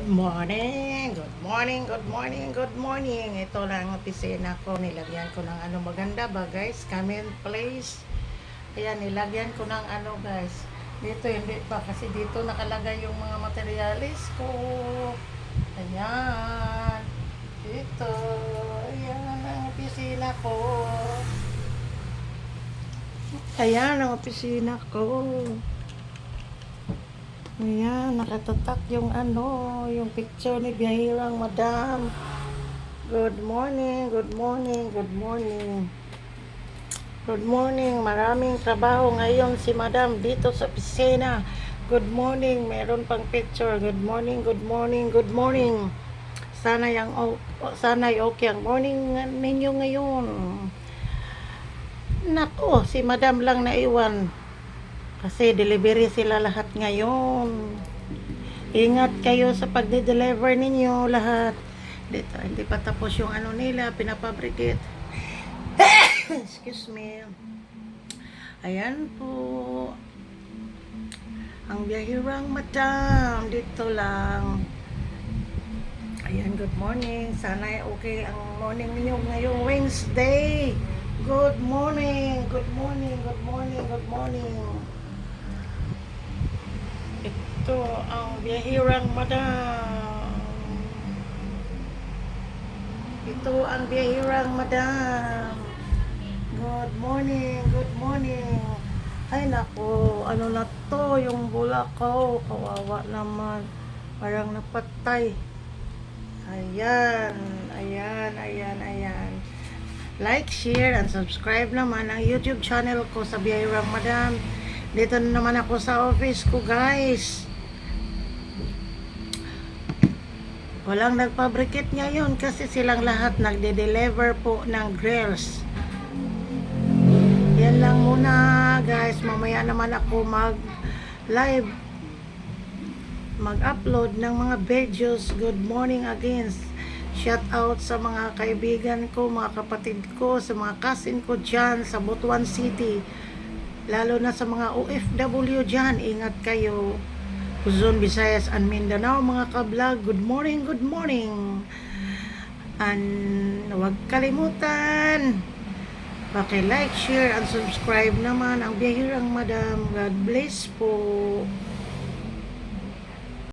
Good morning, good morning, good morning, good morning. Ito lang ang opisina ko. Nilagyan ko ng ano maganda ba guys? Come in place. Ayan, nilagyan ko ng ano guys. Dito hindi pa kasi dito nakalagay yung mga materialis ko. Ayan. Dito. Ayan ang opisina ko. Ayan ang opisina ko. Ayan, nakatatak yung ano, yung picture ni Biyahirang Madam. Good morning, good morning, good morning. Good morning, maraming trabaho ngayon si Madam dito sa opisina. Good morning, meron pang picture. Good morning, good morning, good morning. Sana'y okay ang morning ninyo ngayon. Nako, si Madam lang naiwan. Kasi delivery sila lahat ngayon. Ingat kayo sa pagde-deliver ninyo lahat. Dito, hindi pa tapos yung ano nila, pinapabricate. Excuse me. Ayan po. Ang Biyahirang Madam. Dito lang. Ayan, good morning. Sana okay ang morning ninyo ngayong Wednesday. Good morning. Good morning. Good morning. Good morning. Ito ang Biyahirang Madam. Ito ang Biyahirang Madam. Good morning, good morning. Ay nako, ano na to, yung bulak ko. Kawawa naman. Parang napatay. Ayan, ayan, ayan, ayan. Like, share, and subscribe naman ang YouTube channel ko sa Biyahirang Madam. Dito na naman ako sa office ko, guys. Walang nagpabricate ngayon kasi silang lahat nagde-deliver po ng grills. Yan lang muna guys. Mamaya naman ako mag-live, mag-upload ng mga videos. Good morning again. Shout out sa mga kaibigan ko, mga kapatid ko, sa mga cousin ko dyan sa Butuan City. Lalo na sa mga OFW dyan. Ingat kayo. Luzon, Visayas, and Mindanao, mga ka-vlog. Good morning, good morning. And huwag kalimutan, paki-like, share, and subscribe naman ang Biyahirang Madam. God bless po.